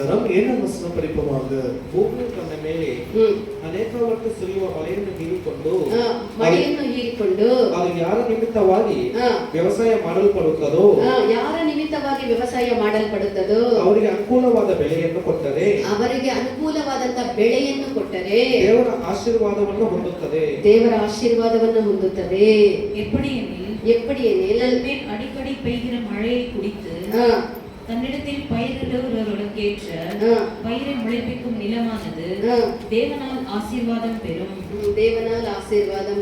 அதிகாரம் 7ஆம் வசனம் படிப்போமாக. ಭೂಮಿಯ ತನ್ನ ಮೇಲೆ ಅನೇಕ ವರ್ಷ ಸುರಿಯುವ ಮಳೆಯನ್ನು ಹೀರಿಕೊಂಡು ಅದು ಯಾರ ನಿಮಿತ್ತವಾಗಿ ವ್ಯವಸಾಯ ಮಾಡಲ್ಪಡುತ್ತದೋ ಅವರಿಗೆ ಅನುಕೂಲವಾದ ಬೆಳೆಯನ್ನು ಕೊಟ್ಟರೆ ದೇವರ ಆಶೀರ್ವಾದವನ್ನು ಹೊಂದುತ್ತದೆ. எப்படியெனில் அடிக்கடி பெய்கிற மழையை குடித்து தன்னிடத்தில் பயிரிடுகிறவர்களுக்கேற்ற பயிரை முளைப்பிக்கும் நிலமானது தேவனால் ஆசீர்வாதம்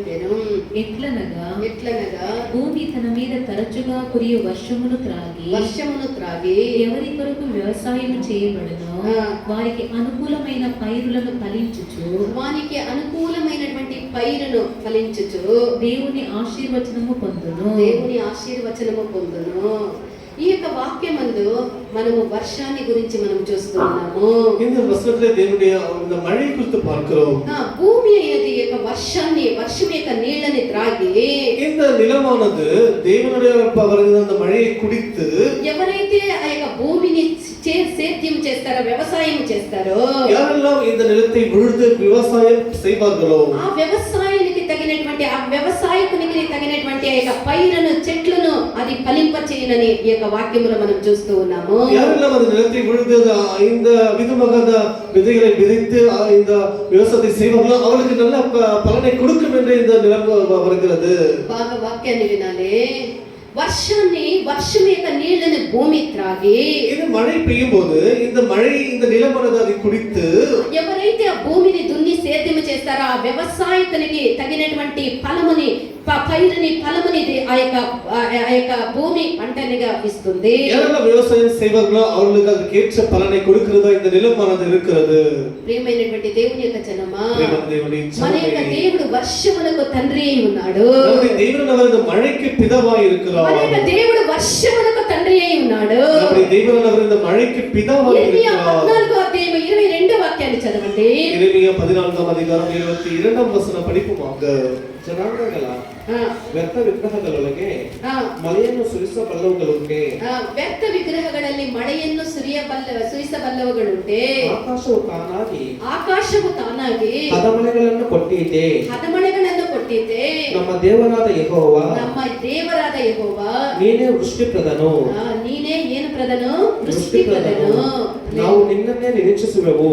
பெறும். ఎట్లనగా భూమి తన మీద తరచుగా కురియు వర్షమును త్రాగి ఎవరి కొరకు వ్యవసాయం చేయబడునో వారికి అనుకూలమైన పైరులను ఫలించుచు దేవుని ఆశీర్వచనము పొందును. ఈ యొక్క వాక్యమందు మనము వర్షాన్ని గురించి మనం చూస్తున్నాము. இந்த வசனத்திலே தேவனுடைய அந்த மழை குறித்து பார்க்கிறோம். பூமி అనేది ఈ యొక్క వర్షం యొక్క నీళ్ళని త్రాగి இந்த நிலமானது தேவனுடைய அந்த மழையை குடித்து ఎవరైతే ఆ యొక్క భూమిని సేద్యం చేస్తారో వ్యవసాయం చేస్తారో யாரெல்லாம் இந்த நிலத்தை உழுது விவசாயம் செய்வார்களோ ఆ వ్యవసాయానికి తగినటువంటి ఆ వ్యవసాయకునికి తగినటువంటి ఆ యొక్క పైరును చెట్లను అది ఫలింపచేయనని ఈ యొక్క వాక్యములో మనం చూస్తూ ఉన్నాము. யாரெல்லாம் அந்த நிலத்தை உழுது இந்த விதமாக விதைகளை விதைத்து இந்த விவசாயத்தை செய்வார்களோ அவங்களுக்கு நல்ல பலனை கொடுக்கும் என்று இந்த நிலம் வருகிறது. బాగా వాక్యాన్ని వినాలి. వర్షం యొక్క నీళ్ళని భూమి త్రాగి இது மழை பெய்யும் போது இந்த நிலமானது அதை குடித்து ఎవరైతే ఆ భూమిని దున్ని సేద్యం చేస్తారో ఆ వ్యవసాయకునికి తగినటువంటి ఫలముని పైరుని ఫలముని ఆ యొక్క భూమి పంటనిగా ఇస్తుంది. யாரெல்லாம் விவசாயம் செய்வார்களோ அவங்களுக்கு அதுக்கேற்ற பலனை கொடுக்கிறதா இந்த நிலமானது இருக்கிறது. ప్రియమైనటువంటి దేవుని యొక్క జనమా, మన యొక్క దేవుడు వర్షములకు తండ్రి అయి ఉన్నాడు. நம்முடைய தேவனானவர் மழைக்கு பிதாவாய் இருக்கிறார். మన యొక్క దేవుడు వర్షములకు తండ్రి అయి ఉన్నాడు. நம்முடைய தேவனானவர் இந்த மழைக்கு பிதாவாய் இருக்கிறார். 14వ అధ్యాయం 22వ వాక్యాన్ని చదవండి. எரேமியா 14వ அதிகாரம் 22వ వచనం படிப்போமாக. ಜನಾಂಗಗಳ ವ್ಯರ್ಥ ವಿಗ್ರಹಗಳೊಳಗೆ ಮಳೆಯನ್ನು ಸುರಿಸಬಲ್ಲವುಗಳುಂಟೆ. ವ್ಯರ್ಥ ವಿಗ್ರಹಗಳಲ್ಲಿ ಮಳೆಯನ್ನು ಸುರಿಸಬಲ್ಲವುಗಳುಂಟೆ. ಆಕಾಶವು ತಾನಾಗಿ ಹದಮಳೆಗಳನ್ನು ಕೊಟ್ಟಿದೆ. ನಮ್ಮ ದೇವರಾದ ಯೆಹೋವ ನೀನೇ ವೃಷ್ಟಿಪ್ರದನು. ನೀನೇ ಏನು ಪ್ರದನು? ವೃಷ್ಟಿಪ್ರದನು. ನಾವು ನಿನ್ನನ್ನೇ ನಿರೀಕ್ಷಿಸುವೆವು.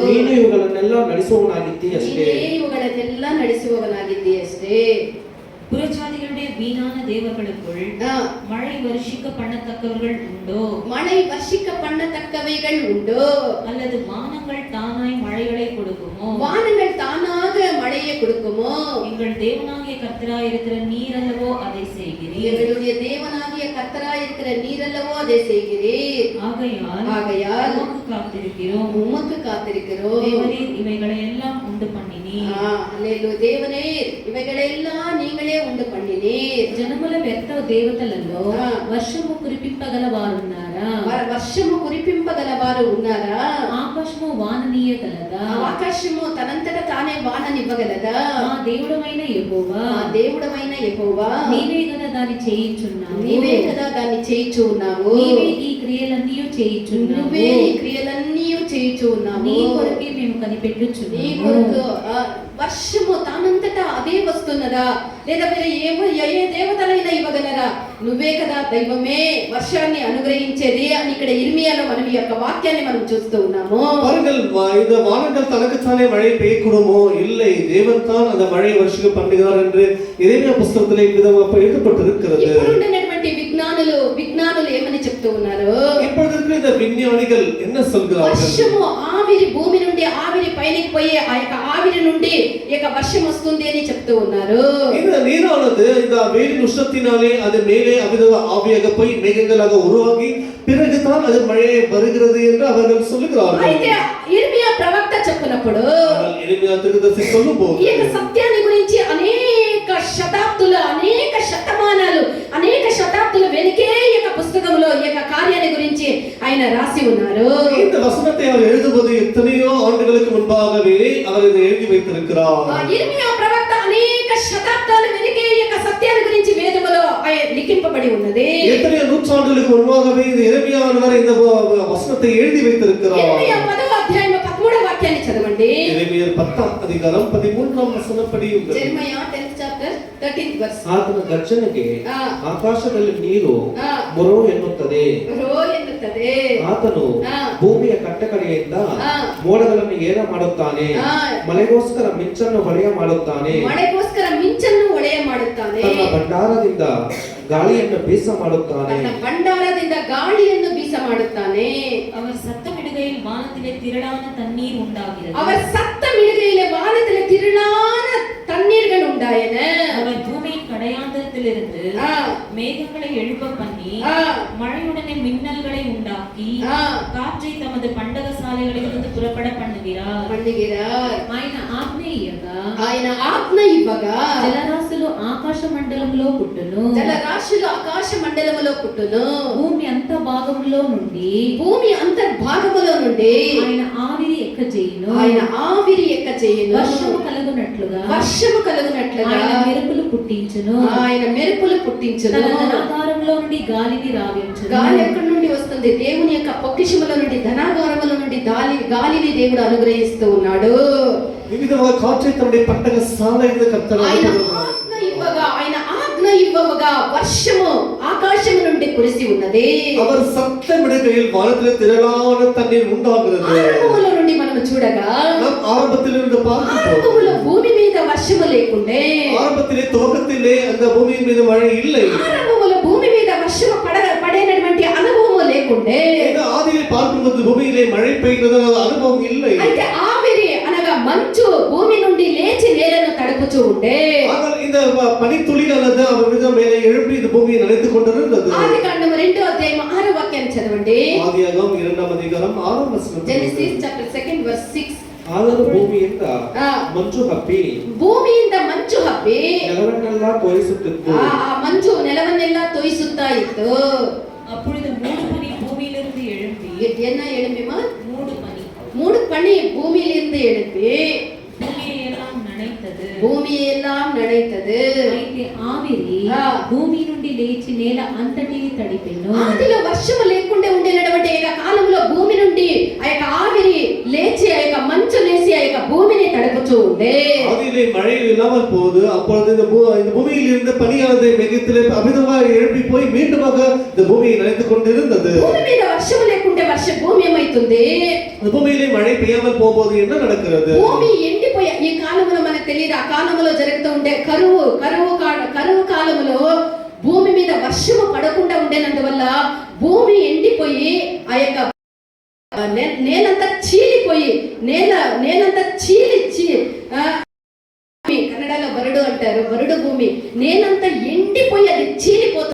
ನೀನು ಇವುಗಳನ್ನೆಲ್ಲ ನಡೆಸುವವನಾಗಿದ್ದೀಯಷ್ಟೇ. புறஜாதிகளுடைய வீணான தேவர்களுக்குள் மழை வர்ஷிக்க பண்ணத்தக்கவர்கள் உண்டோ? அல்லது வானங்கள் தானாய் மழைகளை கொடுக்குமோ? எங்கள் தேவனாகிய கர்த்தராயிருக்கிற நீர் அல்லவோ அதை செய்கிறீர். ஆகையால் உமக்கு காத்திருக்கிறோம். தேவரீர் இவைகளை எல்லாம் உண்டு பண்ணினீர். இவைகளெல்லாம் நீங்களே ఉండు పండినీర్. జనముల వ్యర్థ దేవతలలో వర్షము కురిపింపగలవారు ఉన్నారా? ఆకాశము వాననీయగలదా? ఆకాశము తనంతట తానే వాననివ్వగలదా? మా దేవుడమైన యెహోవా నీవే కదా దాన్ని చేయించున్నావు. నీవే ఈ క్రియలన్నీ చేయించున్నావు. నీ కొరకే మేము కనిపెట్టుచున్నాము. వర్షము తానంతటా అదే వస్తున్నదా లేదా వేరే ఏ దేవతలైనా ఇవ్వగలరా? నువ్వే కదా దైవమే వర్షాన్ని అనుగ్రహించేది అని ఇక్కడ ఇర్మియాలో మనం ఈ యొక్క వాక్యాన్ని మనం చూస్తూ ఉన్నాము. இந்த வானங்கள் தனக்குத்தானே மழை பெய்யக்கூடுமோ? இல்லை, தேவன் தான் அந்த மழையை வருஷிக்க பண்ணுகிறார் என்று எரேமியா புத்தகத்திலே எழுதப்பட்டிருக்கிறது. ఇప్పుడున్నటువంటి విజ్ఞానులు ఏమని చెప్తూ ఉన్నారు? இப்பொழுது இந்த விஞ்ஞானிகள் என்ன சொல்கிறார்கள்? వర్షము ఆవిరి భూమి నుండి ఆవిరి పైకి పోయి ఆ యొక్క ఆవిరి నుండి ఈ యొక్క వర్షం వస్తుంది అని చెప్తూ ఉన్నారు. இந்த நீரானது இந்த வெயில் உஷ்ணத்தினாலே அது மேலே ஆவியாக போய் மேகங்களாக உருவாகி பிறகுதான் அது மழை வருகிறது என்று அவர்கள் சொல்லுகிறார்கள். అయితే ఇర్మియా ప్రవక్త చెప్పినప్పుడు ఇర్మియా తీర్కదర్శి சொல்லும்போது ఈ యొక్క సత్యాన్ని గురించి అనేక శతాబ్దాలు వెనకే ఈ యొక్క పుస్తకంలో ఈ యొక్క కార్యాన్ని గురించి ఆయన రాసి ఉన్నారు. இந்த வசனத்தை அவர் எழுதுவது எத்தனையோ ஆண்டுகளுக்கு முன்பாகவே அவர் இதை எழுதி வைத்திருக்கிறார். ఇర్మియా ప్రవక్త అనేక శతాబ్దాలు వెనకే ఈ యొక్క సత్యాన్ని గురించి వేదములో లిఖింపబడి ఉన్నది. எத்தனை நூற்றாண்டுகளுக்கு முன்பாகவே இந்த எரேமியானவர் இந்த வசனத்தை எழுதி வைத்திருக்கிறார். యెర్మయా 10వ అధ్యాయం 13వ వాక్యాన్ని చదవండి. எரேமியா 10వ అధ్యాయం 13వ వచనపడి ఉంది. యెర్మయా 10th chapter 13th verse. ಆತನ ಗರ್ಜನೆಗೆ ಆಕಾಶದಲ್ಲಿ ನೀರು ಮೊರೋ ಎನ್ನುತ್ತದೆ. ರೋ ಎನ್ನುತ್ತದೆ. ಆತನು ಭೂಮಿಯ ಕಟ್ಟಕಡೆಯಿಂದ ಮೋಡಗಳನ್ನು ಏರ ಮಾಡುತ್ತಾನೆ. ಮಳೆಗೋಸ್ಕರ ಮಿಂಚನ್ನು ಹೊಳೆಯ ಮಾಡುತ್ತಾನೆ. ಮಳೆಗೋಸ್ಕರ ಮಿಂಚನ್ನು ಹೊಳೆಯ ಮಾಡುತ್ತಾನೆ. ತನ್ನ ಭಂಡಾರದಿಂದ ಗಾಳಿಯನ್ನು ಬೀಸ ಮಾಡುತ್ತಾನೆ. ತನ್ನ ಭಂಡಾರದಿಂದ ಗಾಳಿಯನ್ನು ಬೀಸ ಮಾಡುತ್ತಾನೆ. அவர் சத்தமிடுகையில் வானத்திலே திரளான தண்ணீர் உண்டாகிறது. அவர் சத்தமிடுகையிலே வானத்திலே திரளான தண்ணீர்கள் உண்டாயின. அவர் பூமியின் கடையாந்தரத்திலிருந்து மேகங்களை எழுப்ப பண்ணி மழையுடனே மின்னல்களை உண்டாக்கி காற்றை தமது பண்டகசாலைகளிலிருந்து புறப்பட பண்ணுகிறார். ఆయన ఆజ్ఞ ఇవ్వగా జలరాశులు ఆకాశ మండలంలో పుట్టును. జలరాశులు ఆకాశ మండలములో పుట్టును. భూమి అంతర్భాగములో నుండి ఆయన ఆవిరి ఎక్కజేయును. వర్షము కలుగునట్లుగా ఆయన మెరుపులు పుట్టించును. తన ధనాగారములో నుండి గాలిని రావించును. గాలి ఎక్కడి నుండి వస్తుంది? దేవుని యొక్క పొక్కిషముల నుండి, ధనాగారముల నుండి గాలిని దేవుడు అనుగ్రహిస్తూ ఉన్నాడు. వివిధమైన కాற்றை தன்னுடைய பட்டக சாலையிலிருந்து கர்த்தர் ఆయన ఆజ్ఞ ఇవ్వగా వర్షము ఆకాశము నుండి కురిసి ఉన్నది. அவர் சத்தமிடுகையில் வானத்திலே திரளான தண்ணீர் உண்டாகிறது. ఆరంభములో నుండి మనం చూడగా நாம் ஆரம்பத்திலிருந்து ఆరంభములో భూమి మీద వర్షము లేకుండే. ஆரம்பத்திலே துவக்கத்திலே அந்த பூமியின் மீது மழை இல்லை. ఆరంభములో భూమి మీద వర్షము పడేటువంటి అనుభవము లేకుండే. ఆదిలో பார்க்கும்போது பூமியிலே மழை பெய்கிறது అనుభవం இல்லை. అయితే ఆవిరి అనగా మంచు భూమి నుండి లేచి నేలను తడుపుచూ ఉండే. ஆனால் இந்த பனித்துளிகளது அவர் మీద மேலே எழும்பி இந்த பூமியை நனைத்துக் கொண்டிருந்தது. ఆదికాండం 2వ అధ్యాయం 6వ వాక్యాన్ని చదవండి. ఆదియాగమం 2వ అధ్యాయం 6వ వచనం. Genesis chapter 2 verse 6. ಆದರೂ ಭೂಮಿಯಿಂದ ಮಂಜು ಹಬ್ಬಿ ನೆಲವನ್ನೆಲ್ಲ ತೋಯಿಸುತ್ತಿತ್ತು. ಆ ಮಂಜು ನೆಲವನ್ನೆಲ್ಲ ತೋಯಿಸುತ್ತಾ ಇತ್ತು. அப்பொழுது மூடு பனி பூமியிலிருந்து எழும்பி என்ன எழும்பிமா? மூடு பனி பூமியிலிருந்து எழும்பி பூமியெல்லாம் நனைத்தது. అయితే ఆవిరి భూమి నుండి లేచి నేల అంతటిని తడిపెను. ఆదిలో వర్షము లేకుండా ఉండేటువంటి ఆ కాలంలో భూమి నుండి ఆ యొక్క ఆవిరి లేచి ఆ యొక్క మంచు లేచి ఆ యొక్క భూమిని తడుపుచూ ఉండే. ஆதியிலே மழை இல்லாமல் போகுது. அப்பொழுது இந்த பூமியில் இருந்த பனியானது மேகத்திலே அமிதமாக எழும்பி போய் மீண்டுமாக இந்த பூமியை நனைத்துக் கொண்டிருந்தது. భూమి మీద వర్షము లేకుంటే భూమి ఏమైతుంది? அந்த பூமியிலே மழை பெய்யாமல் போகும்போது என்ன நடக்கிறது? భూమి ఎండిపోయి ఈ కాలంలో మనకు తెలియదు. ఆ కాలంలో జరుగుతూ ఉండే కరువు కాలంలో భూమి మీద వర్షము పడకుండా ఉండేనందువల్ల భూమి ఎండిపోయి ఆ యొక్క నేలంతా చీలిపోయి నేలంతా కన్నడలో బరుడు అంటారు. బరుడు భూమి నేలంతా ఎండిపోయి అది చీలిపోతుంది.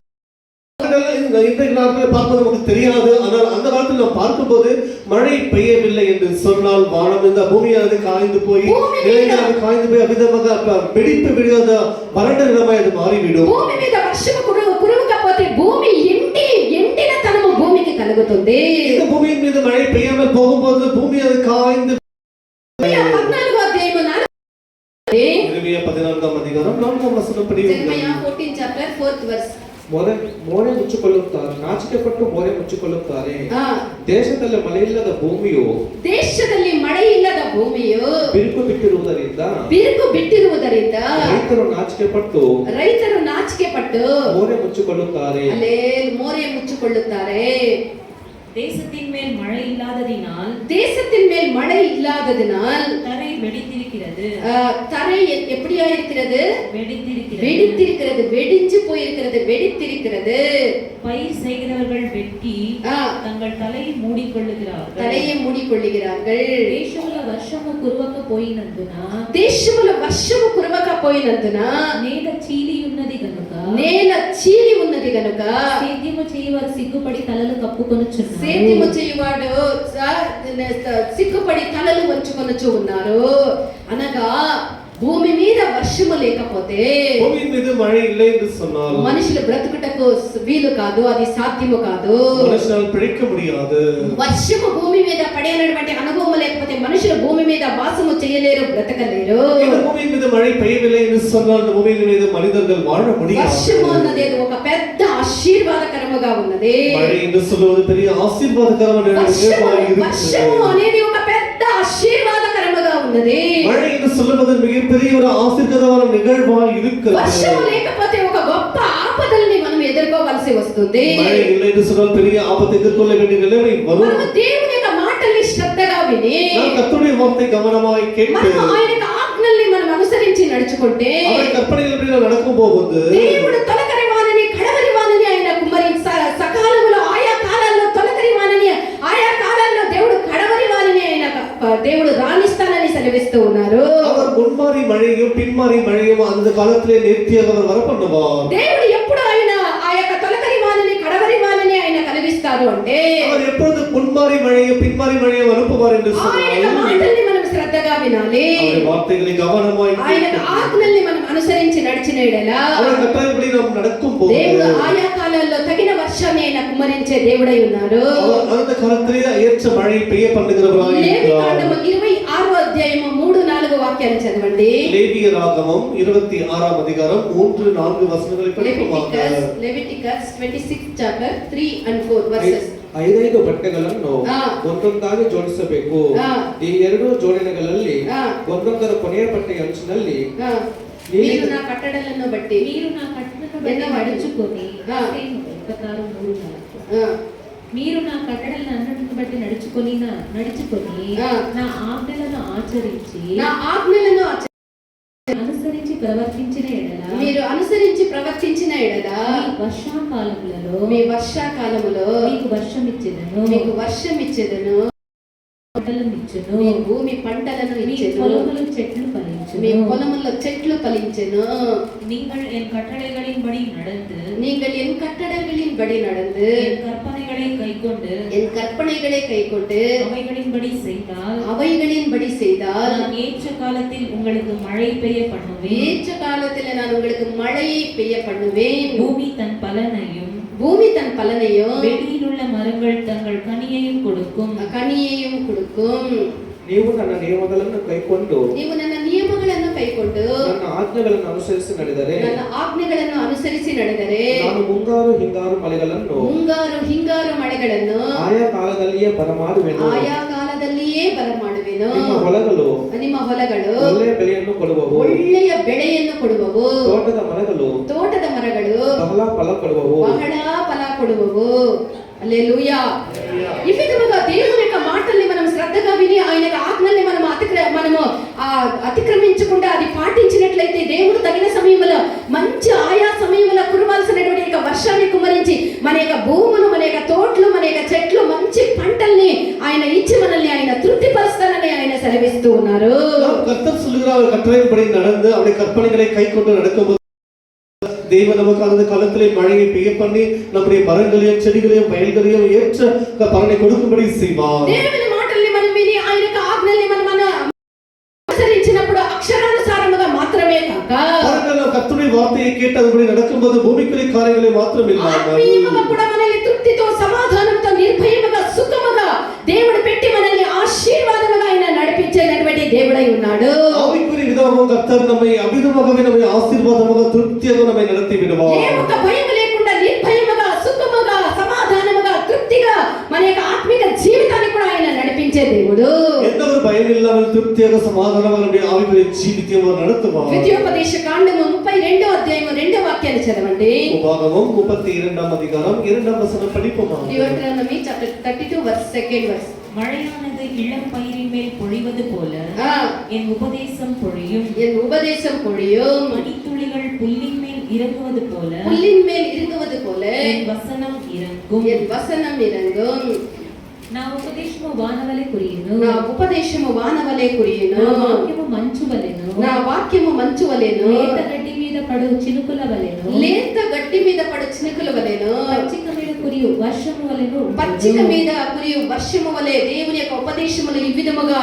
இன்றைக்கு நாட்களில் பார்ப்பது நமக்கு தெரியாது. ஆனால் அந்த காலத்தில் நாம் பார்க்கும்போது மழை பெய்யவில்லை என்று சொன்னால் வானம் இந்த பூமியானது காய்ந்து போய் நிலையாக காய்ந்து போய் அமிதமாக வெடிப்பு விழுந்த வறண்ட நிலைமை அது மாறிவிடும். భూమి మీద వర్షము కురవకపోతే భూమి ఎండిన తనము భూమికి కలుగుతుంది. இந்த பூமியின் மீது மழை பெய்யாமல் போகும்போது பூமி அது காய்ந்து 14వ అధ్యాయం 14వ అధ్యాయం 4వ వచనం పడి ఉంది. 14 chapter 4th verse. ಮೋರೆ ಮುಚ್ಚಿಕೊಳ್ಳುತ್ತಾರೆ, ನಾಚಿಕೆಪಟ್ಟು ಮೋರೆ ಮುಚ್ಚಿಕೊಳ್ಳುತ್ತಾರೆ. ದೇಶದಲ್ಲಿ ಮಳೆ ಇಲ್ಲದ ಭೂಮಿಯು ಬಿರುಕು ಬಿಟ್ಟಿರುವುದರಿಂದ ರೈತರು ನಾಚಿಕೆ ಪಟ್ಟು ಮೋರೆ ಮುಚ್ಚಿಕೊಳ್ಳುತ್ತಾರೆ. தேசத்தின் மேல் மழை இல்லாததினால் தரை வெடித்திருக்கிறது. தரை எப்படியா இருக்கிறது? வெடித்திருக்கிறது. வெடிஞ்சு போயிருக்கிறது. வெடித்திருக்கிறது. பயிர் செய்கிறவர்கள் வெட்டி தங்கள் தலையை மூடிக்கொள்ளுகிறார்கள். దేశముల వర్షము కురవకపోయినందున నేల చీలి ఉన్నది గనుక సేద్యము చేయువారు సిగ్గుపడి తలలు కప్పుకొనుచున్నారు. సేద్యము చేయువాడు సిగ్గుపడి తలలు వంచుకొనుచు ఉన్నారు. అనగా భూమి మీద వర్షము లేకపోతే భూమి మీద మழை இல்லை என்று சொன்னால் మనుషులు బ్రతుకుటకు వీలు కాదు. అది సాధ్యము కాదు. మనుషులు పిడక முடியாது. వర్షము భూమి మీద పడేనటువంటి అనుభవం లేకపోతే మనుషులు భూమి మీద వాసము చేయలేరు, బ్రతకలేరు. இந்த பூமி మీద மழை பெய்யவில்லை என்று சொன்னால் இந்த பூமி మీద மனிதர்கள் வாழ முடியாது. వర్షము అన్నది ఒక పెద్ద కర్మగా ఉన్నది. மழை என்று சொல்வது பெரிய ஆசீர்வாதகரமான நிகழ்வாய் వర్షము இருக்கிறது. అనేది ఒక పెద్ద ఆశీర్వాదకరముగా ఉన్నది. மழை என்று சொல்வது மிகப்பெரிய ஒரு ஆசீர்வாதமான நிகழ்வாய் இருக்கிறது. వర్షం లేకపోతే ఒక గొప్ప ఆపదల్ని మనం ఎదుర్కోవాల్సి వస్తుంది. மழை இல்லை என்று சொன்னால் பெரிய ஆபத்தை எதிர்கொள்ள வேண்டிய நிலைமை வரும். మనము దేవుని యొక్క మాటల్ని శ్రద్ధగా విని நாம் கர்த்தருடைய வார்த்தை கவனமாய் கேட்டு మనము ఆయన ఆజ్ఞల్ని మనం అనుసరించి నడుచుకుంటే அவருடைய கற்பனைகளின்படி நாம் நடக்கும் போது దేవుడు తొలకరి వానని కడవరి వానని ఆయన కుమ్మరి సకాలంలో ఆయా కాలాల్లో తొలకరి వానని ఆయా కాలాల్లో దేవుడు కడవరి వానని ఆయన దేవుడు రాణిస్తానని సెలవిస్తూ ఉన్నారు. அவர் முன்மாறி மழையும் பின்மாறி மழையும் அந்த காலத்திலே நேர்த்தியாக அவர் வரப்பண்ணுவார். దేవుడు ఎప్పుడు ఆయన ఆ యొక్క తొలకరి వానని కడవరి వానని ఆయన కలిగిస్తారు అంటే அவர் எப்பொழுது முன்மாறி மழையும் பின்மாறி மழையும் அனுப்புவார் என்று ఆయన சொன்னால் మాటల్ని మనం శ్రద్ధగా వినాలి. அவருடைய வார்த்தைகளை கவனமாய் ఆయన கேட்டு ఆజ్ఞల్ని మనం అనుసరించి నడిచిన ఎడల அவருடைய கட்டளைப்படி நாம் நடக்கும் போது దేవుడు ఆయా కాలాల్లో తగిన వర్షాన్ని ఆయన కుమ్మరించే దేవుడై ఉన్నారు. அவர் அந்த காலத்திலே ஏற்ற மழை பெய்ய பண்ணுகிறவராய் இருக்கிறார். లేవికాండము 26వ అధ్యాయము 3-4 వాక్యాలు చదవండి. லேவியராகமம் 26ஆம் அதிகாரம் 3-4 வசனங்களை படிப்போமாக. Leviticus 26th chapter 3 and 4 verses. 5 ಬಟ್ಟೆಗಳನ್ನು ಆ. ಒಂದೊಂದಾಗಿ ಜೋಡಿಸಬೇಕು. ಆ. ಈ ಎರಡು ಜೋಡಣೆಗಳಲ್ಲಿ ಆ. ಒಂದೊಂದರ ಕೊನೆಯ ಪಟ್ಟೆಯ ಅಂಚಿನಲ್ಲಿ మీరు నా కట్టడలను బట్టి మీరు నా కట్టడలను బట్టి నడుచుకొని మత్తయి 26:3-4 మీరు నా కట్టడలను బట్టి నడుచుకొని నా ఆజ్ఞలను ఆచరించి నా ఆజ్ఞలను అనుసరించి ప్రవర్తించిన ఎడల మీరు అనుసరించి ప్రవర్తించిన ఎడల మీ మీ వర్షాకాలములలో వర్షాకాలములో మీకు వర్షం ఇచ్చెదను, మీకు వర్షం ఇచ్చెదను, పంటలను ఇచ్చెను, మీ భూమి పంటలను మీ ఇచ్చెను, పొలములు చెట్లు మీ ఫలించును. పొలముల్లో చెట్లు ఫలించెను. நீங்கள் என் கட்டளைகளின்படி நடந்து நீங்கள் என் கட்டளைகளின்படி நடந்து என் கற்பனைகளை கைக்கொண்டு என் கற்பனைகளை கைக்கொண்டு அவைகளின்படி செய்தால் அவைகளின்படி செய்தால் நான் ஏற்ற காலத்தில் உங்களுக்கு மழை பெய்ய பண்ணுவேன். ஏற்ற காலத்தில் நான் உங்களுக்கு மழையை பெய்ய பண்ணுவேன். பூமி தன் பலனையும் பூமி தன் பலனையும் வெளியில் உள்ள மரங்கள் தங்கள் கனியையும் கொடுக்கும். கனியையும் கொடுக்கும். ನೀವು ನನ್ನ ನಿಯಮಗಳನ್ನು ಕೈಕೊಂಡು ನೀವು ನನ್ನ ನಿಯಮಗಳನ್ನು ಕೈಕೊಂಡು ನನ್ನ ಆಜ್ಞೆಗಳನ್ನು ಅನುಸರಿಸಿ ನಡೆದರೆ ನನ್ನ ಆಜ್ಞೆಗಳನ್ನು ಅನುಸರಿಸಿ ನಡೆದರೆ ನಾನು ಮುಂಗಾರು ಹಿಂಗಾರು ಮಳೆಗಳನ್ನು ಮುಂಗಾರು ಹಿಂಗಾರು ಮಳೆಗಳನ್ನು ಆಯಾ ಕಾಲದಲ್ಲಿಯೇ ಬರಮಾಡುವೆನು. ಆಯಾ ಕಾಲದಲ್ಲಿಯೇ ಬರಮಾಡುವೆನು. ನಿಮ್ಮ ಹೊಲಗಳು ನಿಮ್ಮ ಹೊಲಗಳು ಒಳ್ಳೆಯ ಬೆಳೆಯನ್ನು ಕೊಡುವವು. ಒಳ್ಳೆಯ ಬೆಳೆಯನ್ನು ಕೊಡುವವು. ತೋಟದ ಮರಗಳು ಬಹಳ ಫಲ ಕೊಡುವವು. బహళ ఫల కొడువవు. హల్లెలూయా. ఈ విధముగా దేవుని యొక్క మాటల్ని మనం శ్రద్ధగా విని ఆయన యొక్క ఆజ్ఞల్ని మనము అతిక్రమించకుండా అది పాటించినట్లయితే దేవుడు తగిన సమయంలో మంచి ఆయా సమయంలో కురవాల్సినటువంటి యొక్క వర్షాన్ని కుమ్మరించి మన యొక్క భూములు, మన యొక్క తోటలు, మన యొక్క చెట్లు మంచి పంటల్ని ఆయన ఇచ్చి మనల్ని ఆయన తృప్తిపరుస్తానని ఆయన సెలవిస్తూ ఉన్నారు. கர்த்தர் சொல்லுகிறார், அவர் கட்டளையின்படி நடந்து அவருடைய கற்பனைகளை கைக்கொண்டு நடக்கும்போது தேவன் நமக்கு அந்த காலத்திலே மழையை பெய்ய பண்ணி நம்முடைய மரங்களையும் செடிகளையும் வயல்களையும் ஏற்ற பலனை கொடுக்கும்படி செய்வார். దేవుని మాటల్ని మనం విని ఆయన యొక్క ఆజ్ఞల్ని మనం అనుసరించినప్పుడు అక్షరానుసారముగా మాత్రమే కాక பாருங்கள், கர்த்தருடைய வார்த்தையை கேட்டு அதுபடி நடக்கும்போது பூமிக்குரிய காரியங்களை மாத்திரம் இல்லாமல் ఆత్మీయముగా కూడా మనల్ని తృప్తితో, సమాధానంతో, నిర్భయముగా, సుఖముగా దేవుడు పెట్టి మనల్ని ఆశీర్వాదముగా ఆయన నడిపించేటటువంటి దేవుడై ఉన్నాడు. ஆவிக்குரிய விதமாக கர்த்தர் நம்மை அபிதமாகவே நம்மை ஆசீர்வாதமாக திருப்தியாக நம்மை நடத்தி விடுவார். ఏ ఒక్క భయం లేకుండా నిర్భయముగా, సుఖముగా, సమాధానముగా, తృప్తిగా మన యొక్క ఆత్మిక జీవితాన్ని కూడా ఆయన నడిపించే దేవుడు. எந்த ஒரு பயம் இல்லாமல் திருப்தியாக சமாதானமாக நம்முடைய ஆவிக்குரிய ஜீவிதத்தை அவர் நடத்துவார். ద్వితీయోపదేశ కాండము 32వ అధ్యాయము 2వ వాక్యాన్ని చదవండి. உபாகமம் 32ஆம் அதிகாரம் 2ஆம் வசனம் படிப்போம். Deuteronomy chapter 32 verse 2nd verse. மழையானது இளம் பயிரின் மேல் பொழிவது போல என் உபதேசம் பொழியும். என் உபதேசம் பொழியும். மணித்துளிகள் புல்லின் மேல் இறங்குவது போல புல்லின் மேல் இறங்குவது போல என் வசனம் இறங்கும். என் வசனம் இறங்கும். నా ఉపదేశము వానవలె కురియును. నా ఉపదేశము వానవలే కురియును. నా వాక్యము మంచు వలెను. నా వాక్యము మంచు వలెను. లేత గడ్డి మీద పడు చినుకుల వలెను. లేత గడ్డి మీద పడు చినుకుల వలెను. పచ్చిక మీద కురియు వర్షము వలెను. పచ్చిక మీద కురియు వర్షము వలె దేవుని యొక్క ఉపదేశములు ఈ విధముగా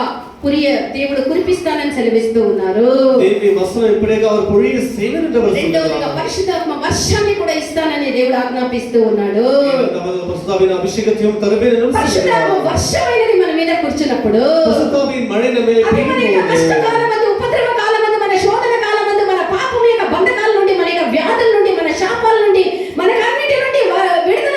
దేవుడు కురిపిస్తానని సెలవిస్తూ ఉన్నారు. దేవుని వసనం ఎప్పుడేగా அவர் பொழிய செய்வார் என்று அவர் రెండవదిగా சொல்கிறார். పరిశుద్ధాత్మ వర్షాన్ని కూడా ఇస్తానని దేవుడు ఆజ్ఞాపిస్తూ ఉన్నాడు. பரிசுத்தாவின் அபிஷேகத்தையும் தருவேன் என்று పరిశుద్ధాత్మ వర్షమైనది మన మీద కూర్చున్నప్పుడు பரிசுத்தாவின் மழை நம்ம மேலே అది మన యొక్క కష్ట பெய்யும்போது కాలమందు, ఉపద్రవ కాలమందు, మన శోధన కాలమందు, మన పాపం యొక్క బంధకాల నుండి, మన యొక్క వ్యాధుల నుండి, మన శాపాల నుండి, మనకన్నిటి నుండి విడుదల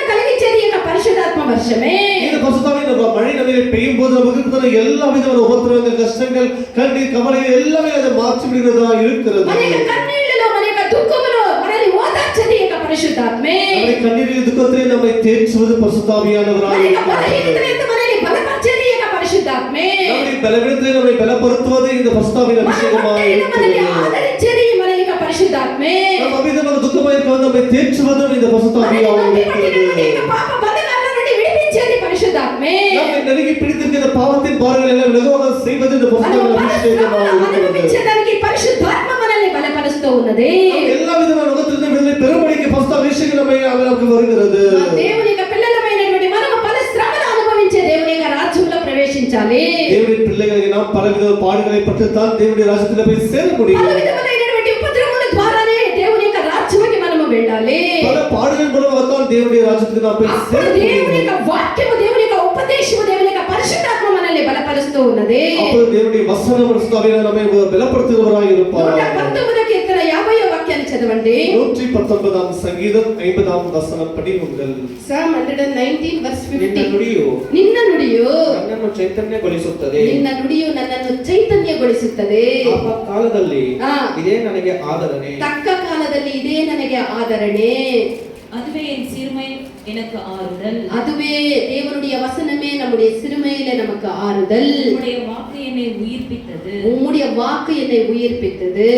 சொன்ன எல்லா விதமான உபத்திரவங்கள், கஷ்டங்கள், கண்ணீர், கவலைகள் எல்லாமே அதை மாற்றி விடுகிறதா இருக்கிறது. మన యొక్క కన్నీళ్లలో మన యొక్క దుఃఖములో మనల్ని ఓదార్చేది యొక్క పరిశుద్ధాత్మే. நம்முடைய கண்ணீரில் துக்கத்திலே நம்மை தேற்றுவது பரிசுத்தாவியானவராக మన యొక్క இருக்கிறார். బలహీనతలో మనల్ని బలపరిచేది యొక్క పరిశుద్ధాత్మే. நம்முடைய பலவீனத்திலே நம்மை பலப்படுத்துவது இந்த பரிசுத்தாவின் அபிஷேகமாக మనల్ని இருக்கிறது. ఆదరించేది మన యొక్క పరిశుద్ధాత్మే. நம்ம அமிதமாக துக்கமாக இருக்கிறது நம்மை தேற்றுவதும் இந்த பரிசுத்தாவியாக இருக்கிறது. పాప బంధకాల నుండి విడిపించేది పరిశుద్ధాత్మే. நம்மை நெருங்கி பிடித்திருக்கிற பாவத்தின் பாரங்கள் எல்லாம் விலகுவாக செய்வது இந்த பரிசுத்தாவின் அபிஷேகமாக இருக்கிறது. అనుభవించడానికి పరిశుద్ధాత్మ మనల్ని బలపరుస్తూ ఉన్నది. எல்லா விதமான உலகத்திலிருந்து விடுதலை பெறும்படிக்கு பரிசுத்த அபிஷேகம் நமக்கு வருகிறது. దేవుని యొక్క పిల్లలమైనటువంటి మనము పలు శ్రమలు అనుభవించే దేవుని యొక్క రాజ్యంలో ప్రవేశించాలి. தேவனுடைய பிள்ளைகளை நாம் பலவித பாடுகளை பட்டுத்தான் தேவனுடைய ராஜ்யத்தில் போய் சேர முடியும். పలు విధములైనటువంటి ఉపద్రవముల ద్వారానే దేవుని యొక్క రాజ్యానికి మనము వెళ్ళాలి. பல பாடுகள் மூலமாகத்தான் தேவனுடைய ராஜ்யத்துக்கு நாம் போய் சேர అప్పుడు దేవుని முடியும். యొక్క వాక్యము, దేవుని యొక్క ఉపదేశము, దేవుని యొక్క పరిశుద్ధాత్మ మనల్ని బలపరుస్తూ ఉన్నది. அப்பொழுது தேவனுடைய வசனம் பரிசுத்தாவியானவர் நம்மை பலப்படுத்துகிறவராக இருப்பார். 119 కీర్తన 50వ వాక్యాన్ని చదవండి. 119 సంగీతం 50వ వచనం పఠించుங்கள். Psalm 119 verse ನಿನ್ನ 50. ನುಡಿಯು ನಿನ್ನ ನುಡಿಯು ನನ್ನನ್ನು ಚೈತನ್ಯಗೊಳಿಸುತ್ತದೆ. ನಿನ್ನ ನುಡಿಯು ನನ್ನನ್ನು ಚೈತನ್ಯಗೊಳಿಸುತ್ತದೆ. ಕಾಲದಲ್ಲಿ ಆ. ಇದೇ ನನಗೆ ಆದರಣೆ. ತಕ್ಕ ಕಾಲದಲ್ಲಿ ಇದೇ ನನಗೆ ಆದರಣೆ. அதுவே என் சிறுமை எனக்கு ஆறுதல். அதுவே தேவனுடைய வசனமே நம்முடைய சிறுமையில நமக்கு ஆறுதல். உம்முடைய வாக்கு என்னை உயிர்ப்பித்தது. உம்முடைய வாக்கு என்னை உயிர்ப்பித்தது.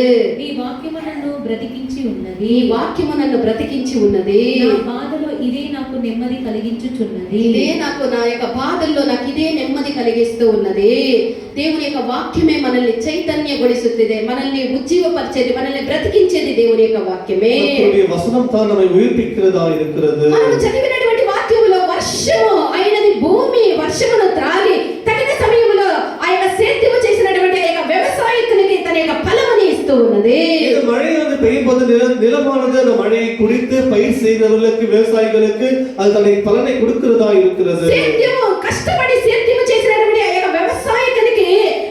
నీ వాక్యము నన్ను బ్రతికించి ఉన్నది. ఈ వాక్యము నన్ను బ్రతికించి ఉన్నది. నా బాధలో ఇదే నాకు నెమ్మది కలిగించుచున్నది. ఇదే నాకు నా యొక్క బాధల్లో నాకు ఇదే నెమ్మది కలిగిస్తూ ఉన్నది. దేవుని యొక్క వాక్యమే మనల్ని చైతన్యಗೊಳಿಸುತ್ತದೆ, మనల్ని ఉజ్జీవపరిచేది, మనల్ని బ్రతికించేది దేవుని యొక్క వాక్యమే. கர்த்தருடைய வசனம் தான் நம்மை உயிர்ப்பிக்கிறதா இருக்கிறது. మనం చదివినటువంటి వాక్యములో వర్షము అయినది భూమి వర్షమును త్రాగి తగిన సమయంలో ఆ యొక్క సేద్యము చేసినటువంటి ఆ యొక్క వ్యవసాయకునికి తన యొక్క ఫలముని ఇస్తూ ఉన్నది. இந்த மழை வந்து பெய்யும் போது நிலமானது அந்த மழையை குடித்து பயிர் செய்கிறவர்களுக்கு, விவசாயிகளுக்கு அது தன்னுடைய பலனை கொடுக்கிறதா இருக்கிறது. సేద్యము కష్టపడి సేద్యము చేసినటువంటి ఆ యొక్క వ్యవసాయకునికి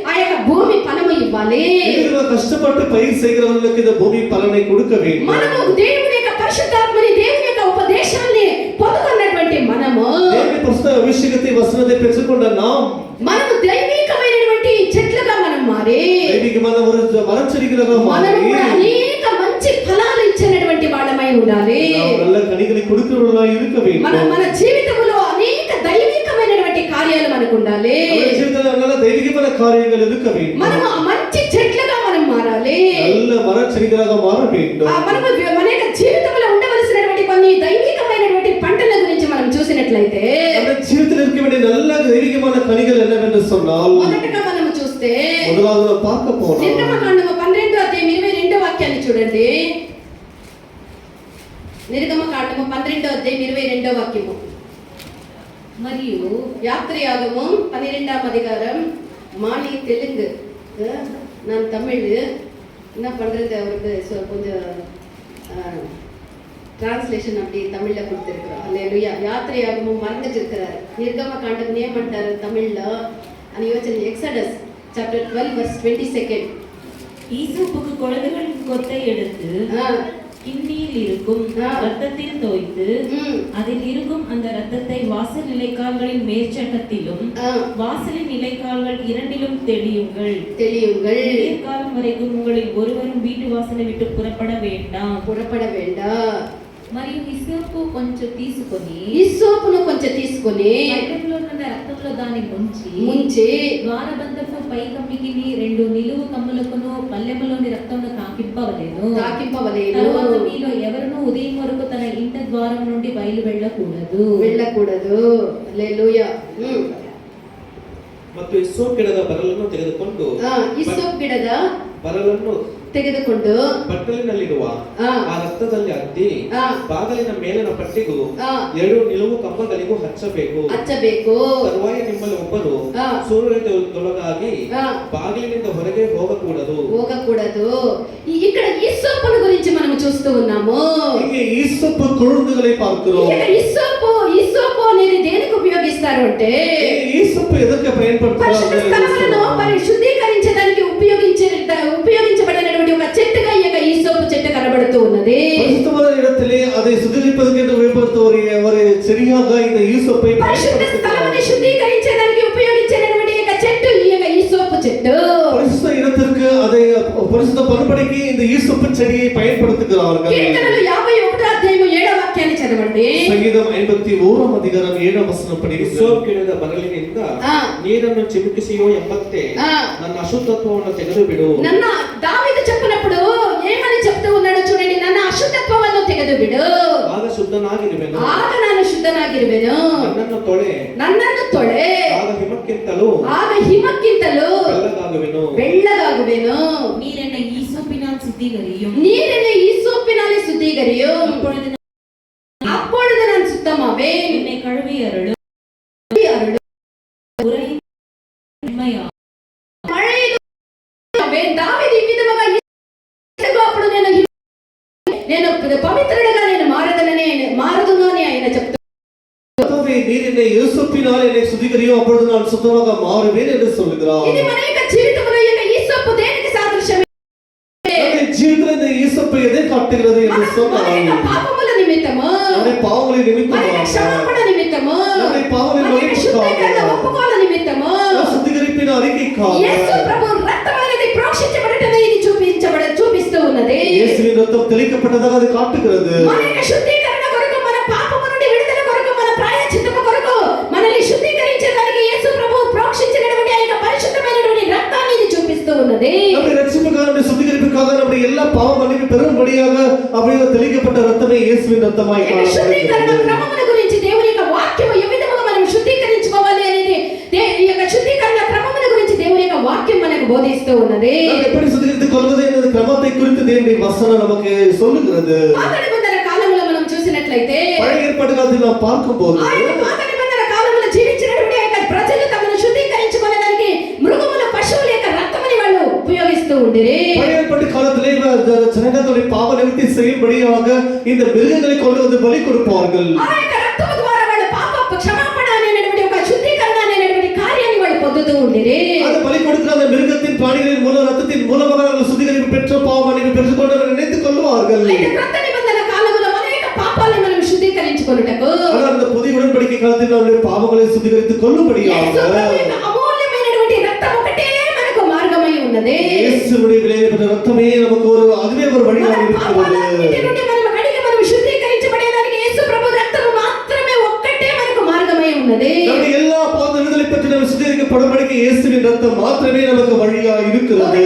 ఆ యొక్క భూమి ఫలము ఇవ్వాలి. இவர்கள் கஷ்டப்பட்டு பயிர் செய்கிறவர்களுக்கு இந்த பூமி பலனை கொடுக்க வேண்டும். మనము దేవుని యొక్క పరిశుద్ధాత్మని, దేవుని యొక్క ఉపదేశాన్ని పొందుకున్నటువంటి మనము, தேவனுடைய பரிசுத்த அபிஷேகத்தை வசனத்தை பெற்றுக்கொண்ட நாம் మనము దైవికమైనటువంటి చెట్లుగా మనం మారి தெய்வீகமான ஒரு மரச்செடிகளாக మనము மாறி కూడా అనేక మంచి ఫలాలు ఇచ్చినటువంటి వాళ్ళమై ఉండాలి. நாம் நல்ல கனிகளை கொடுக்கிறவர்களாக இருக்க మన வேண்டும். మన జీవితంలో అనేక దైవికమైనటువంటి కార్యాలు మనకు ఉండాలి. நம்முடைய జీవితంలో நல்ல தெய்வீகமான காரியங்கள் இருக்க வேண்டும். మనము ఆ మంచి చెట్లుగా మనం మారాలి. நல்ல மரச்செடிகளாக மாற வேண்டும். మనము మన యొక్క జీవితంలో ఉండవలసినటువంటి కొన్ని దైవికమైనటువంటి పంటల గురించి మనం చూసినట్లయితే, நம்ம జీవితంలో இருக்க வேண்டிய நல்ல தெய்வீகமான கனிகள் என்னவென்று சொன்னால், మొదటగా మనం చూస్తే முதலாவது நாம் பார்க்க போறோம். నిర్గమకాండము 12వ అధ్యాయం 22వ వాక్యాన్ని చూడండి. నిర్గమకాండము 12వ అధ్యాయం 22వ వాక్యము. మరియు யாத்திரையாகமம் 12ஆம் அதிகாரம். மாலி தெலுங்கு, நான் தமிழ். என்ன பண்றது, அவருக்கு கொஞ்சம் டிரான்ஸ்லேஷன் அப்படி தமிழ்ல கொடுத்துருக்குறோம். அல்லேலூயா. யாத்திரையாகமம் மறந்துட்டு இருக்கிறார். నిర్గమ కాండం ఏమంటారు తమిళ్లో అని యోచన. Exodus chapter 12 verse 22. ஈசோப்புக்கு கொழுந்துகளின் கொத்தை எடுத்து கிண்ணியில் இருக்கும் ரத்தத்தில் தோய்த்து அதில் இருக்கும் அந்த ரத்தத்தை வாசல் நிலைக்கால்களின் மேற்சட்டத்திலும் வாசலின் நிலைக்கால்கள் இரண்டிலும் தெளியுங்கள். காலம் வரைக்கும் உங்களில் ஒருவரும் வீட்டு வாசலை விட்டு புறப்பட வேண்டாம். మరియు హిస్సోపు కొంచెం తీసుకొని బయటలో ఉన్న రక్తంలో దాన్ని ముంచి ద్వారబంధపు పై కమ్మికిని 2 నిలువు కమ్ములకును పల్లెములోని రక్తమును తాకింపవలెను. తరువాత మీలో ఎవరునూ ఉదయం వరకు తన ఇంట ద్వారం నుండి బయలు వెళ్ళకూడదు. హల్లెలూయా. ಮತ್ತು ಹಿಸ್ಸೋಪ್ ಗಿಡದ ಬರಲನ್ನು ತೆಗೆದುಕೊಂಡು ಬಟ್ಟಲಿನಲ್ಲಿರುವ ಆ ರಕ್ತದಲ್ಲಿ ಅದ್ದಿ ಬಾಗಿಲಿನ ಮೇಲಿನ ಪಟ್ಟಿಗೂ 2 ನಿಲುವು ಕಂಬಗಳಿಗೂ ಹಚ್ಚಬೇಕು. ತರುವಾಯ ನಿಮ್ಮಲ್ಲಿ ಒಬ್ಬರು ಸೂರ್ಯೋದಯದೊಳಗಾಗಿ ಬಾಗಿಲಿನಿಂದ ಹೊರಗೆ ಹೋಗಕೂಡದು. ఇక్కడ హిస్సోపును గురించి మనం చూస్తూ ఉన్నాము. இங்கே ஈசோப்பு கொழுந்துகளை பார்க்கிறோம். హిస్సోపు అనేది దేనికి ఉపయోగిస్తారు అంటే, ஈசோப்பு எதற்கு பயன்படுத்துறாங்க? శుద్ధీకరించడానికి ఉపయోగించబడినటువంటి ఒక చెట్టుగా ఈ యొక్క హిస్సోపు చెట్టు కనబడుతూ ఉన్నది. பரிசுத்தமான இடத்திலே அதை சுத்திகரிப்பதற்கு என்று பயன்படுத்துவோர் ஒரு செடியாக இந்த ஈசோப்பை పరిశుద్ధ స్థలముని శుద్ధీకరించడానికి ఉపయోగించినటువంటి ఒక చెట్టు చదవండి. సంగీతం 51వ అధికారం 7వ వచనం పఠించండి. ಸೋಂಕಿಳಿದ ಬರಲಿನಿಂದ ನೀರನ್ನು ಚಿಮುಕಿಸಿಯೋ ಎಂಬಂತೆ ನನ್ನ ಅಶುದ್ಧತ್ವವನ್ನು ತೆಗೆದು ಬಿಡು. నన్న దావీదు చెప్పినప్పుడు ఏమని చెప్తూ ఉన్నాడో చూడండి, నన్న అశుద్ధత్వವನ್ನು ತೆಗೆದು ಬಿಡು. ಆಗ ಶುದ್ಧನಾಗಿರುವೆನು. ಆಗ ನಾನು ಶುದ್ಧನಾಗಿರುವೆನು. ನನ್ನನ್ನು ತೊಳೆ. ಆಗ ಹಿಮಕ್ಕಿಂತಲೂ ಬೆಳ್ಳಗಾಗುವೆನು. நீரென்னை ஈசோப்பினால் சுத்திகரியும். நீரென்னை ஈசோப்பினாலே சுத்திகரியும். அப்பொழுது நான் சுத்தமாவேன். என்னை கழுவி அருளும். உரை உண்மையா దావీదు ఈ విధముగా అప్పుడు నేను పవిత్రుడిగా నేను మారదును అని ఆయన చెప్తాడు. நீர் என்னை யோசப்பினால் என்னை சுத்திகரியும், அப்பொழுது நான் சுத்தமாக மாறுவேன் என்று சொல்லுகிறார். ఇది మన యొక్క జీవితంలో యొక్క ஈசோப்பு దేనికి సాదృశ్యం? நம்முடைய ஜீவிதத்தில் இந்த ஈசோப்பு எதை காட்டுகிறது என்று சொன்னால், మన పాపముల నిమిత్తము, நம்முடைய பாவங்களின் நிமித்தமாக, మన క్షమాపణ నిమిత్తము, நம்முடைய பாவங்களின் మన శుద్ధీకరణ ఒప్పుకోల నిమిత్తము, சுத்திகரிப்பின் அறிக்கைக்காக యేసు ప్రభు రక్తం అనేది ప్రోక్షించబడటమే ఇది చూపిస్తూ ఉన్నది. இயேசுவின் ரத்தம் தெளிக்கப்பட்டதாக அது காட்டுகிறது. మన యొక్క శుద్ధీకరణ కొరకు, మన పాపము నుండి విడుదల కొరకు, మన ప్రాయశ్చిత్తము కొరకు మనల్ని శుద్ధీకరించడానికి యేసు ప్రభు ప్రోక్షించినటువంటి ఆ యొక్క పరిశుద్ధమైనటువంటి రక్తాన్ని ఇది చూపిస్తూ ఉన్నది. நம்முடைய ரட்சிப்புக்காக, நம்முடைய சுத்திகரிப்புக்காக, நம்முடைய எல்லா பாவ மன்னிப்பு பெறும்படியாக அப்படியே தெளிக்கப்பட்ட ரத்தமே இயேசுவின் ரத்தமாய் శుద్ధీకరణ క్రమముల గురించి దేవుని యొక్క వాక్యము ఏ విధముగా మనం శుద్ధీకరించుకోవాలి అనేది ఈ యొక్క శుద్ధీకరణ క్రమముల గురించి దేవుని యొక్క వాక్యం మనకు బోధిస్తూ ఉన్నది. எப்படி சுத்திகரித்துக் கொள்வது என்ற கிரமத்தை குறித்து தேவனுடைய வசனம் நமக்கு சொல்லுகிறது. పాత నిబంధన కాలంలో మనం చూసినట్లయితే, பழைய ஏற்பாடு காலத்தில் நாம் பார்க்கும்போது, ఆ యొక్క పాత నిబంధన కాలంలో జీవించినటువంటి ఆ యొక్క ప్రజలు తమను శుద్ధీకరించుకోవడానికి మృగముల పశువుల యొక్క రక్తమని వాళ్ళు ఉపయోగిస్తూ ఉండిరి. பழைய ஏற்பாட்டு காலத்திலே ஜனங்களுடைய பாவ நிவர்த்தி செய்யும்படியாக இந்த மிருகங்களை கொண்டு வந்து பலி கொடுப்பார்கள். ఆ యొక్క రక్తము ద్వారా వాళ్ళు పాప క్షమాపణ అనేటువంటి ఒక శుద్ధీకరణ అనేటువంటి కార్యాన్ని వాళ్ళు పొందుతూ ఉండిరి. அந்த பலி கொடுக்கிற அந்த மிருகத்தின் பிராணிகளின் மூலம் ரத்தத்தின் மூலமாக அவர்கள் சுத்திகரிப்பு பெற்ற பாவ மன்னிப்பு பெற்றுக்கொண்டு நினைத்துக் கொள்வார்கள். అయితే కొత్త నిబంధన కాలంలో అనేక పాపాలను మనం శుద్ధీకరించుకొనుటకు, அந்த புதிய உடன்படிக்கை காலத்தில் நம்முடைய பாவங்களை சுத்திகரித்துக் கொள்ளும்படியாக అమూల్యమైనటువంటి రక్తం ఒకటే మనకు మార్గమై ఉన్నది. இயேசுவுடைய விலையேறப்பட்ட ரத்தமே நமக்கு அதுவே ஒரு வழியாக இருக்கிறது. మనం కడిగి మనం శుద్ధీకరించబడేదానికి యేసు ప్రభు రక్తము మాత్రమే ఒక్కటే మనకు మార్గమై ఉన్నది. நம்முடைய எல்லா பாவ விடுதலை பற்றி நாம் சுத்திகரிக்கப்படும்படிக்கு இயேசுவின் ரத்தம் மாத்திரமே நமக்கு வழியாக இருக்கிறது.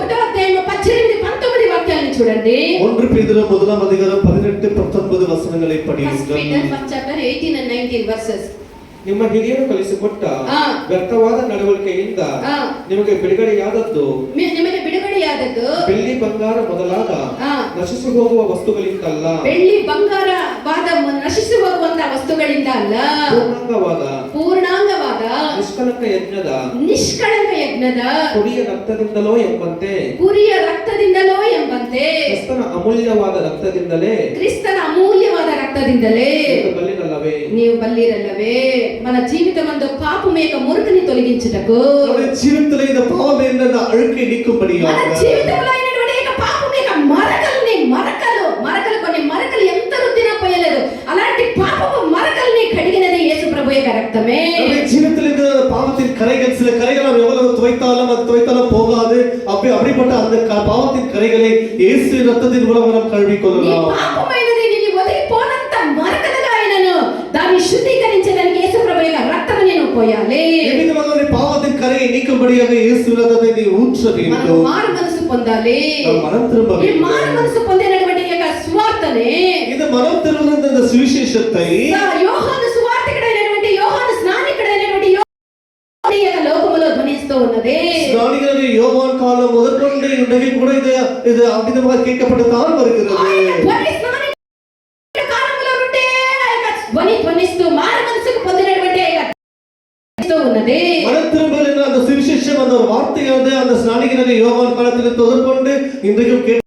1 అధ్యాయం 18 19 వాక్యాలను చూడండి. 1 పేతురు 1వ అధికారం 18 19 వచనங்களை படியுங்கள். 1 chapter 18 and 19 verses. ನಿಮ್ಮ ಹಿರಿಯರು ಕಲಿಸಿಕೊಟ್ಟ ವ್ಯರ್ಥವಾದ ನಡವಳಿಕೆಯಿಂದ ನಿಮಗೆ ಬಿಡುಗಡೆಯಾದದ್ದು ಬೆಳ್ಳಿ ಬಂಗಾರ ಮೊದಲಾದ ನಶಿಸಿ ಹೋಗುವ ವಸ್ತುಗಳಿಂದಲ್ಲ. ಬೆಳ್ಳಿ ಬಂಗಾರವಾದ ನಶಿಸಿ ಹೋಗುವಂತ ವಸ್ತುಗಳಿಂದ ಅಲ್ಲ, ಪೂರ್ಣಾಂಗವಾದ ನಿಷ್ಕಳಂಕ ಯಜ್ಞದ ಕುರಿಯ ರಕ್ತದಿಂದಲೋ ಎಂಬಂತೆ ಕ್ರಿಸ್ತನ ಅಮೂಲ್ಯವಾದ ರಕ್ತದಿಂದಲೇ ಬಲ್ಲಿರಲ್ಲವೇ ನೀವು ಬಲ್ಲಿರಲ್ಲವೇ. మన జీవితమందు పాపం యొక్క మురికిని తొలగించుటకు, మన జీవితంలో ఈ పాపం ఏంటంటే అழுக்கை నీக்கும்படியாக, మన జీవితంలో అయినటువంటి యొక్క పాపం యొక్క మరకలు కొన్ని మరకలు ఎంత రుద్దినా పోయలేదు, అలాంటి పాపపు మరకల్ని కడిగినది యేసు ప్రభు యొక్క రక్తమే. நம்ம ஜீவிதத்தில் இந்த பாவத்தின் கரைகள், சில கரைகள் நாம் எவ்வளவு துவைத்தாலும் போகாது. அப்படிப்பட்ட அந்த பாவத்தின் கரைகளை இயேசு ரத்தத்தின் மூலம் நாம் கழுவி கொள்ளலாம். పాపమైనది నీ వదిలిపోనంత మరకలుగా ఆయనను దాన్ని శుద్ధీకరించడానికి యేసు ప్రభు యొక్క రక్తము నేను పోయాలి. ఈ విధంగా పాపத்தின் கரையை நீக்கும்படியாக இயேசு ரத்தத்தை நீ ஊற்ற வேண்டும். మనం మారు మనసు పొందాలి. మనం திரும்ப ఈ మారు మనసు పొందినటువంటి యొక్క సువార్తనే, இந்த மனம் திரும்புகிற இந்த சுவிசேஷத்தை యోహాను సువార్తికుడైనటువంటి యోహాను స్నానికుడైనటువంటి లోకములో ధ్వనిస్తూ ఉన్నది. ஸ்நானிகனாகிய யோவான் காலம் முதற்கொண்டு இன்றைக்கு கூட இது அவ்விதமாக கேட்கப்பட்டுதான் வருகிறது. ధ్వనిస్తూ మారు మనసుకు పొందినటువంటి ఉన్నది. மனம் திரும்பல் என்ற அந்த சுவிசேஷம், அந்த ஒரு வார்த்தையானது அந்த ஸ்நானிகனாகிய யோவான் காலத்தில் முதற்கொண்டு இன்றைக்கும்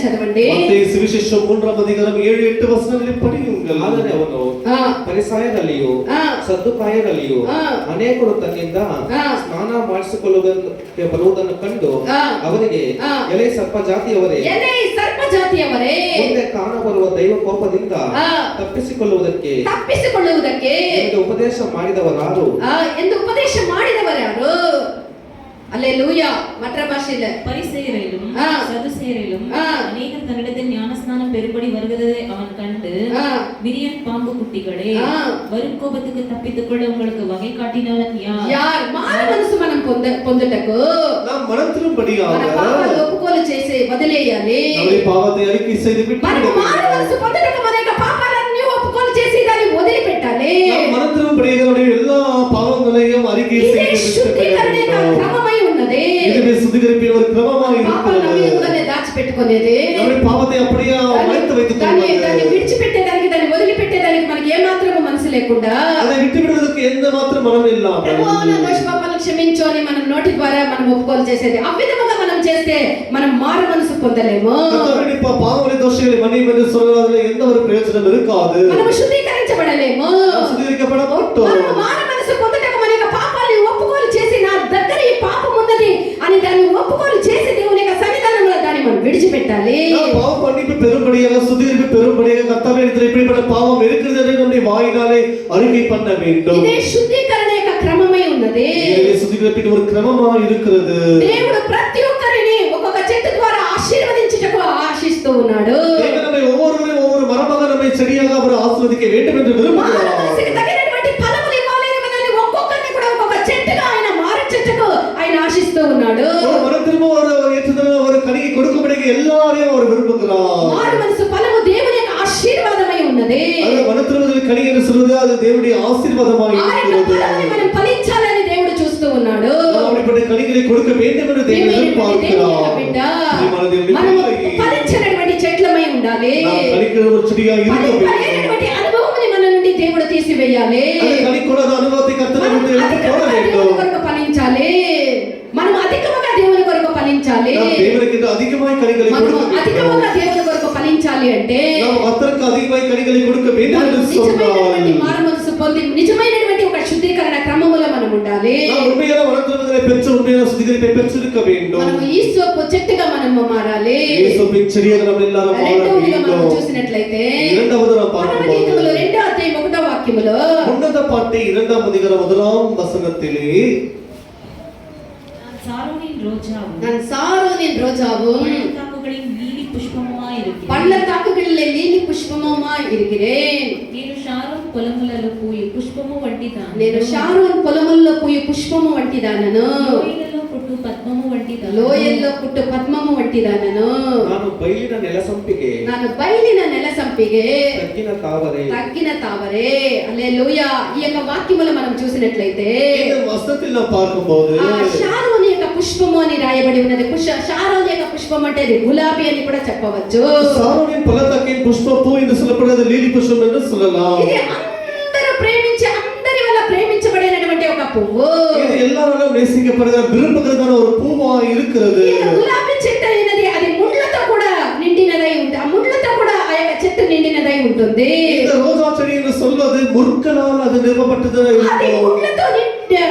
చదవండి. మత్తయి సువిశేషం 3వ అధికారం 7-8 వచనங்களை படியுங்கள். ಆದರೆ ಅವನು ಪರಿಸಾಯದಲ್ಲಿಯೂ ಸದ್ದುಕಾಯದಲ್ಲಿಯೂ ಅನೇಕರು ತನ್ನಿಂದ ಸ್ನಾನ ಮಾಡಿಸಿಕೊಳ್ಳುವುದಕ್ಕೆ ಬರುವುದನ್ನು ಕಂಡು ಅವರಿಗೆ ಎಲೆ ಸರ್ಪ ಜಾತಿಯವರೇ ಮುಂದೆ ಕಾಣಬರುವ ದೈವ ಕೋಪದಿಂದ ತಪ್ಪಿಸಿಕೊಳ್ಳುವುದಕ್ಕೆ ನಿಮಗೆ ಉಪದೇಶ ಮಾಡಿದವರಾರು ಎಂದು ಉಪದೇಶ ಮಾಡಿದವರಾರು. அல்லேலூயா. மற்ற பாஷையில பரிசேயரிலும் ஆ. சதுசேயரிலும் ஆ. அநேகர் தன்னிடத்தில் ஞானஸ்நானம் பெறும்படி வருகிறதை அவன் கண்டு ஆ. விரியன் பாம்பு குட்டிகளே ஆ. வரும் கோபத்துக்கு தப்பித்துக் கொள்ள உங்களுக்கு வகை காட்டினவன் யார்? యార్ మారు మనసు మనం పొందుటకు நாம் மனம் திரும்படியாக మన పాపాలు ఒప్పుకోలు చేసి వదిలేయాలి. நம்முடைய பாவத்தை அறிக்கை செய்து விட்டு మనము మారు మనసు పొందుటకు మన యొక్క పాపాలన్నీ ఒప్పుకోలు చేసి దాన్ని వదిలిపెట్టాలి. நாம் மனம் திரும்படியாக நம்முடைய எல்லா பாவங்களையும் அறிக்கை ఇదే செய்து శుద్ధీకరణ యొక్క விட்டு క్రమమై ఉన్నది. இதுவே சுத்திகரிப்பின் ஒரு கிரமமாக పాపాలను இருக்கிறது. మీదనే దాచిపెట్టుకునేది. நம்முடைய பாவத்தை அப்படியே மறைத்து வைத்துக் దాన్ని கொள்வது, విడిచిపెట్టేదానికి దాన్ని వదిలిపెట్టేదానికి మనకి ఏ మాత్రము మనసు లేకుండా அதை விட்டு விடுவதற்கு எந்த மாத்திரம் மனம் இல்லாமல் ప్రభువా నా దోష పాపాలను క్షమించు అని మనం నోటి ద్వారా మనం ఒప్పుకోలు చేసేది. ఆ విధముగా మనం చేస్తే మనం మారు మనసు పొందలేము. கர்த்தருடைய பாவங்களை தோஷங்களை மன்னியும் என்று சொல்வதில் எந்த ஒரு பிரயோஜனம் இருக்காது. మనం శుద్ధీకరించబడలేము. நாம் சுத்திகரிக்கப்பட மாட்டோம். మనం మారు మనసు పొందుటకు మన యొక్క పాపాలను ఒప్పుకోలు చేసి నా దగ్గర ఈ పాపం ఉన్నది అని దాన్ని ఒప్పుకోలు చేసి దేవుని యొక్క సన్నిధానంలో దాన్ని మనం విడిచిపెట్టాలి. நாம் பாவ மன்னிப்பு பெரும்படியாக சுத்திகரிப்பு பெரும்படியாக கர்த்தாவே இடத்தில் இப்படிப்பட்ட பாவம் இருக்கிறது என்று நம்முடைய வாயினாலே அறிக்கை பண்ண வேண்டும். ఇదే శుద్ధీకరణ యొక్క క్రమమై ఉన్నది. இதுவே சுத்திகரிப்பின் ஒரு கிரமமாக இருக்கிறது. దేవుడు ప్రతి ఒక్కరిని ఒక్కొక్క చెట్టు ద్వారా ఆశీర్వదించుటకు ఆశిస్తూ ఉన్నాడు. தேவன் நம்மை ஒவ்வொருவரையும் ஒவ்வொரு மரமாக நம்மை செடியாக அவர் ஆசீர்வதிக்க வேண்டும் என்று விரும்புகிறார். మనసుకి తగినటువంటి ఫలములు ఇవ్వాలి అని మనల్ని ఒక్కొక్కరిని కూడా ఒక్కొక్క చెట్టుగా ఆయన మారు చెట్టుకు ఆయన ఆశిస్తూ ఉన్నాడు. ஒரு மரத்திலும் ஒரு ஏற்றுதல் ஒரு கனியை கொடுக்கும்படி எல்லாரையும் அவர் விரும்புகிறார். మారు మనసు ఫలము దేవుని యొక్క ఆశీర్వాదమై ఉన్నది. அது மனத்திருவதில் கனி என்று சொல்வது அது தேவனுடைய ஆசீர்வாதமாக ఆ యొక్క இருக்கிறது. ఫలాన్ని మనం ఫలించాలని దేవుడు చూస్తూ ఉన్నాడు. நாம் அப்படிப்பட்ட கனிகளை கொடுக்க வேண்டும் என்று தேவன் எதிர்பார்க்கிறார். బిడ్డ, பிரியமான தேவனுடைய మనము பிள்ளைகளே, ఫలించినటువంటి చెట్లమై ఉండాలి. நாம் கனிக்கிற ஒரு செடியாக இருக்க வேண்டும். ఫలించినటువంటి అనుభవముని మన నుండి దేవుడు తీసివేయాలి. அந்த கனிக்கூடாத அனுபவத்தை கர்த்தர் మనం விட்டு எடுத்து போட అధికముగా దేవుని வேண்டும். కొరకు ఫలించాలి. మనం అధికముగా దేవుని కొరకు ఫలించాలి. நாம் தேவனுக்கு அதிகமாய் கனிகளை మనం கொடுக்க வேண்டும். అధికముగా దేవుని కొరకు ఫలించాలి అంటే நாம் கர்த்தருக்கு அதிகமாய் கனிகளை கொடுக்க வேண்டும் మనం என்று నిజమైనటువంటి சொன்னால் మారు మనసు పొంది నిజమైనటువంటి ఒక శుద్ధీకరణ క్రమములో మనం ఉండాలి. நாம் உண்மையான மனத்திருவதிலே பெற்று உண்மையான சுத்திகரிப்பை பெற்றிருக்க வேண்டும். మనం ఈ సోపు చెట్టుగా మనము మారాలి. இயேசுவின் செடியாக நாம் எல்லாரும் மாற రెండవదిగా మనం வேண்டும். చూసినట్లయితే இரண்டாவது நாம் பார்க்கும்போது పరమగీతములో 2వ అధ్యాయం 1వ వాక్యములో உன்னத பாட்டு 2ஆம் அதிகாரம் 1ஆம் வசனத்திலே நான் சாரோனின் ரோஜாவும் நான் சாரோனின் ரோஜாவும் பள்ளத்தாக்குகளின் நீலி புஷ்பமுமாய் இருக்கிறேன். பள்ளத்தாக்குகளிலே நீలి పుష్పముమాய் இருக்கிறேன். నేను షారోన్ పొలములలో పూయి పుష్పము వంటిదాను. నేను షారోన్ పొలముల్లో పూయి పుష్పము వంటిదానను. లోయలలో పుట్టు పద్మము వంటిదాను. లోయల్లో పుట్టు పద్మము వంటిదానను. ನಾನು ಬಯಲಿನ ನೆಲಸಂಪಿಗೆ ನಾನು బయలిన నెల సంపిగే ತಗ್ಗಿನ ತಾವರೆ తగ్గిన తావరే. హల్లెలూయా. ఈ యొక్క వాక్యములో మనం చూసినట్లయితే இந்த வசனத்தில் நாம் பார்க்கும்போது ఆ షారోన్ యొక్క పుష్పము అని రాయబడి ఉన్నది. షారోన్ యొక్క పుష్పం అంటే అది గులాబీ అని కూడా చెప్పవచ్చు. சாரோனின் பள்ளத்தாக்கின் புஷ்ப பூ என்று சொல்லப்படுகிறது లీలి పుష్పం என்று சொல்லலாம். ఇది అందరూ ప్రేమించి అందరి వల్ల ప్రేమించబడినటువంటి ఒక పువ్వు. இது எல்லாராலும் நேசிக்கப்படுகிற விரும்புகிறதான ஒரு பூவா இருக்கிறது. ఈ యొక్క గులాబీ చెట్టు అయినది అది ముళ్ళతో కూడా నిండినదై ఉంటుంది. ఆ ముళ్ళతో కూడా ఆ యొక్క చెట్టు నిండినదై ఉంటుంది. இந்த ரோஜா செடி என்று சொல்வது முற்களால் அது நிறுவப்பட்டது అది இருக்கும். ముళ్ళతో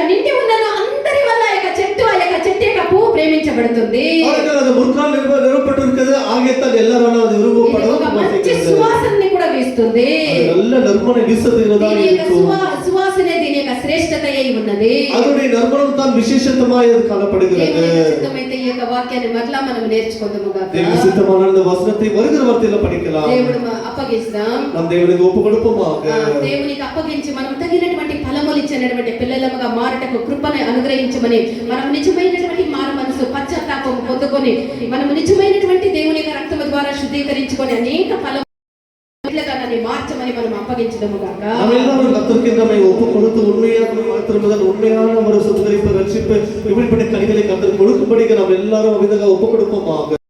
నిండి ఉన్నను అందరి వల్ల ఆ యొక్క చెట్టు యొక్క పువ్వు ప్రేమించబడుతుంది. ஆனால் அது முற்கால் நிறுவப்பட்டிருக்கிறது ஆகியத்தால் எல்லாராலும் அது ఇది ఒక விரும்பப்படும். మంచి సువాసనని కూడా వీస్తుంది. நல்ல நறுமண வீசுகிறதா దీని యొక్క இருக்கும். సువాసనే దీని యొక్క శ్రేష్టత అయి ఉన్నది. அதனுடைய நறுமணம் தான் விசேஷமாய் அது காணப்படுகிறது. దేవుని చిత్తమైతే ఈ యొక్క వాక్యాన్ని మరలా మనం నేర్చుకుందాము గాక. தேவ சித்தமான இந்த வசனத்தை வருகிற வார்த்தையில படிக்கலாம். దేవుడు అప్పగిస్తాం. நாம் தேவனுக்கு ஒப்பு கொடுப்போமாக. దేవునికి అప్పగించి మనం తగినటువంటి ఫలములు ఇచ్చినటువంటి పిల్లలముగా మారటకు కృపను అనుగ్రహించమని మనం నిజమైనటువంటి మారు మనసు పశ్చాత్తాపం పొందుకొని మనం నిజమైనటువంటి దేవుని యొక్క రక్తము ద్వారా శుద్ధీకరించుకొని అనేక ఫలములుగా మార్చమని మనం అప్పగించడము గాక. நாம் எல்லாரும் கர்த்தருக்கு நம்மை ஒப்பு கொடுத்து உண்மையாக மாத்திரமல்ல உண்மையான ஒரு சுத்திகரிப்பு ரட்சிப்பு இப்படிப்பட்ட கனிகளை கர்த்தருக்கு கொடுக்கும்படிக்கு நாம் எல்லாரும் விதமாக ஒப்பு கொடுப்போமாக.